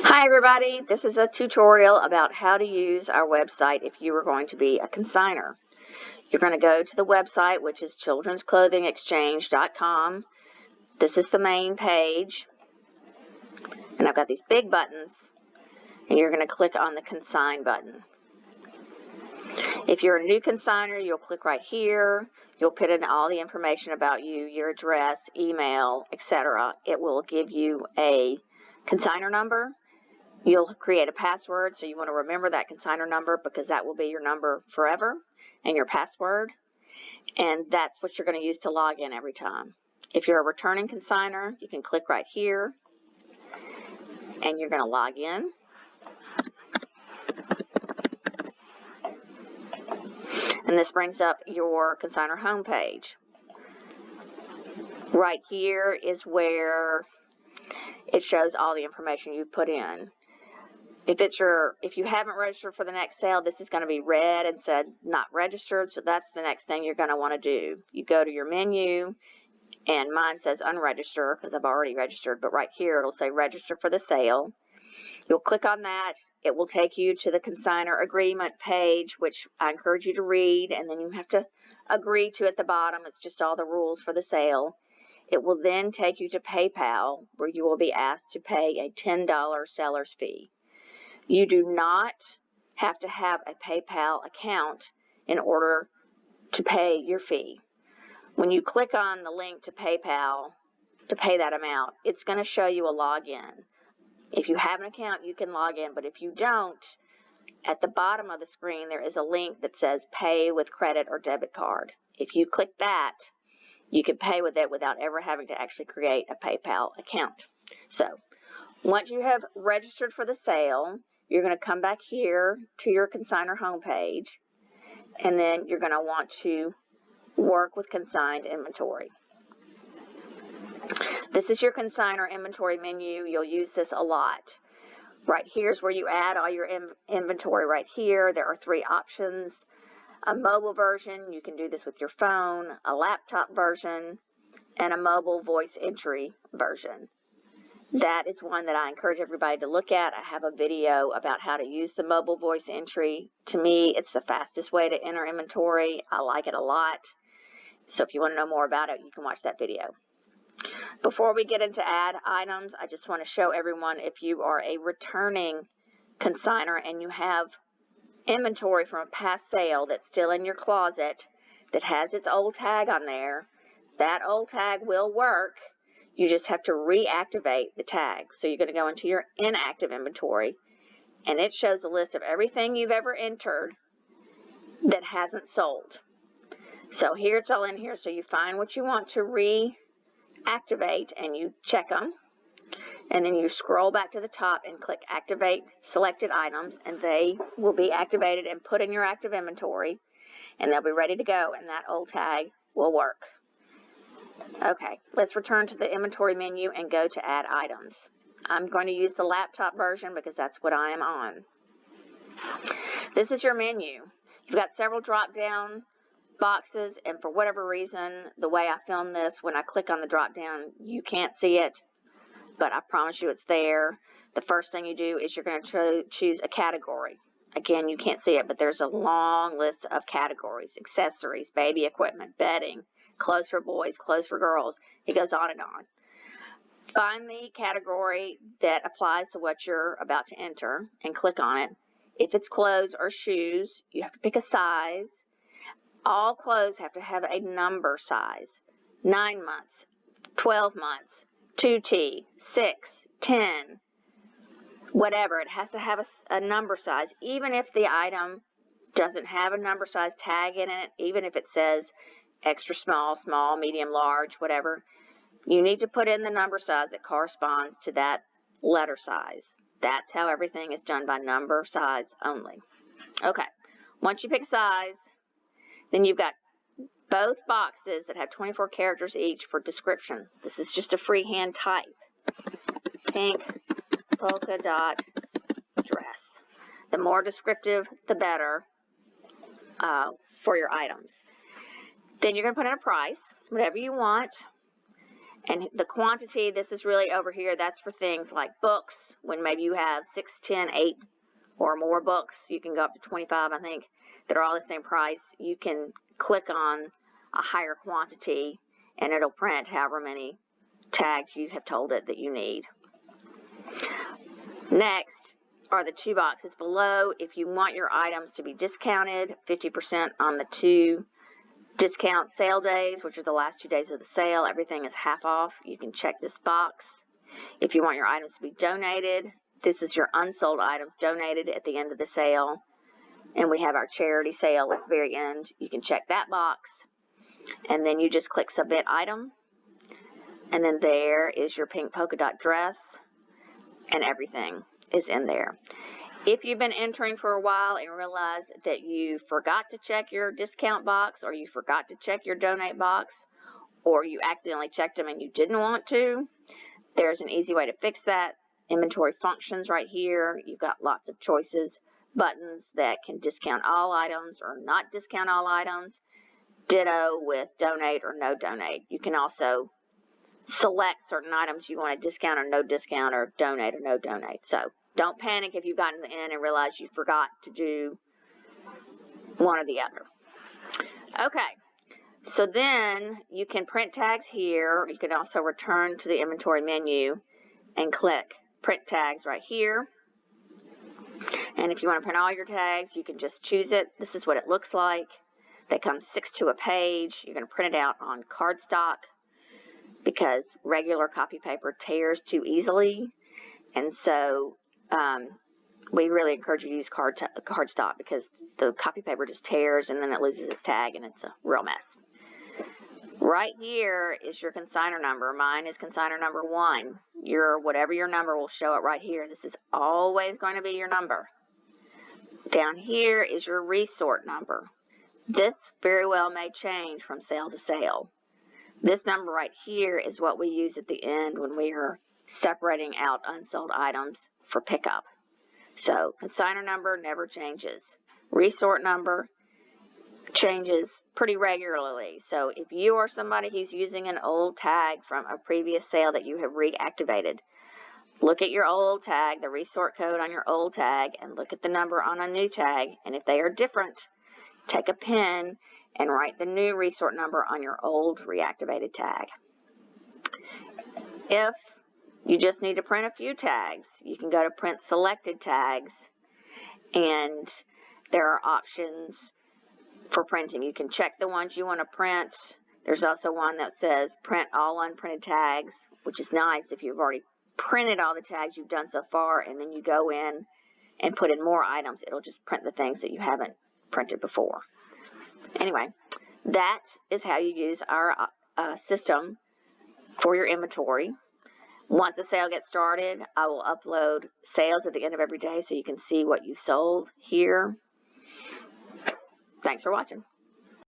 Hi everybody, this is a tutorial about how to use our website if you are going to be a consigner. You're going to go to the website, which is childrensclothingexchange.com. This is the main page, and I've got these big buttons, and you're going to click on the Consign button. If you're a new consigner, you'll click right here. You'll put in all the information about you, your address, email, etc. It will give you a consigner number. You'll create a password, so you want to remember that consigner number because that will be your number forever and your password. And that's what you're going to use to log in every time. If you're a returning consigner, you can click right here and you're going to log in. And this brings up your consigner homepage. Right here is where it shows all the information you've put in. If you haven't registered for the next sale, this is going to be red and said not registered, so that's the next thing you're going to want to do. You go to your menu, and mine says unregister because I've already registered, but right here it'll say register for the sale. You'll click on that. It will take you to the consigner agreement page, which I encourage you to read, and then you have to agree to at the bottom. It's just all the rules for the sale. It will then take you to PayPal, where you will be asked to pay a $10 seller's fee. You do not have to have a PayPal account in order to pay your fee. When you click on the link to PayPal to pay that amount, it's going to show you a login. If you have an account, you can log in, but if you don't, at the bottom of the screen there is a link that says pay with credit or debit card. If you click that, you can pay with it without ever having to actually create a PayPal account. So, once you have registered for the sale, you're going to come back here to your consigner homepage, and then you're going to want to work with consigned inventory. This is your consigner inventory menu. You'll use this a lot. Right here is where you add all your inventory right here. There are 3 options. A mobile version, you can do this with your phone, a laptop version, and a mobile voice entry version. That is one that I encourage everybody to look at. I have a video about how to use the mobile voice entry. To me, it's the fastest way to enter inventory. I like it a lot. So if you want to know more about it, you can watch that video. Before we get into add items, I just want to show everyone, if you are a returning consigner and you have inventory from a past sale that's still in your closet that has its old tag on there, that old tag will work. You just have to reactivate the tag. So you're going to go into your inactive inventory, and it shows a list of everything you've ever entered that hasn't sold. So here it's all in here. So you find what you want to reactivate, and you check them. And then you scroll back to the top and click Activate Selected Items, and they will be activated and put in your active inventory, and they'll be ready to go, and that old tag will work. Okay, let's return to the inventory menu and go to Add Items. I'm going to use the laptop version because that's what I am on. This is your menu. You've got several drop-down boxes, and for whatever reason, the way I filmed this, when I click on the drop-down, you can't see it, but I promise you it's there. The first thing you do is you're going to choose a category. Again, you can't see it, but there's a long list of categories: accessories, baby equipment, bedding, clothes for boys, clothes for girls. It goes on and on. Find the category that applies to what you're about to enter and click on it. If it's clothes or shoes, you have to pick a size. All clothes have to have a number size: 9 months, 12 months, 2T, 6, 10, whatever. It has to have a number size, even if the item doesn't have a number size tag in it, even if it says extra small, small, medium, large, whatever. You need to put in the number size that corresponds to that letter size. That's how everything is done, by number size only. Okay, once you pick a size, then you've got both boxes that have 24 characters each for description. This is just a freehand type. Pink polka dot dress. The more descriptive, the better for your items. Then you're going to put in a price, whatever you want. And the quantity, this is really over here, that's for things like books, when maybe you have 6, 10, 8 or more books. You can go up to 25, I think, that are all the same price. You can click on a higher quantity, and it'll print however many tags you have told it that you need. Next are the 2 boxes below. If you want your items to be discounted, 50% on the 2 discount sale days, which are the last 2 days of the sale, everything is half off. You can check this box. If you want your items to be donated, this is your unsold items donated at the end of the sale. And we have our charity sale at the very end. You can check that box. And then you just click Submit Item. And then there is your pink polka dot dress. And everything is in there. If you've been entering for a while and realize that you forgot to check your discount box, or you forgot to check your donate box, or you accidentally checked them and you didn't want to, there's an easy way to fix that. Inventory functions right here. You've got lots of choices, buttons that can discount all items or not discount all items. Ditto with donate or no donate. You can also select certain items you want to discount or no discount, or donate or no donate. So don't panic if you've gotten to the end and realize you forgot to do one or the other. Okay, so then you can print tags here. You can also return to the inventory menu and click print tags right here. And if you want to print all your tags, you can just choose it. This is what it looks like. They come 6 to a page. You're going to print it out on cardstock because regular copy paper tears too easily. And so we really encourage you to use cardstock because the copy paper just tears and then it loses its tag and it's a real mess. Right here is your consignor number. Mine is consignor number 1. Whatever your number will show it right here. This is always going to be your number. Down here is your resort number. This very well may change from sale to sale. This number right here is what we use at the end when we are separating out unsold items for pickup. So consignor number never changes. Resort number changes pretty regularly. So if you are somebody who's using an old tag from a previous sale that you have reactivated, look at your old tag, the resort code on your old tag, and look at the number on a new tag. And if they are different, take a pen and write the new resort number on your old reactivated tag. If you just need to print a few tags, you can go to Print Selected Tags, and there are options for printing. You can check the ones you want to print. There's also one that says Print All Unprinted Tags, which is nice if you've already printed all the tags you've done so far, and then you go in and put in more items. It'll just print the things that you haven't printed before. Anyway, that is how you use our system for your inventory. Once the sale gets started, I will upload sales at the end of every day so you can see what you've sold here. Thanks for watching.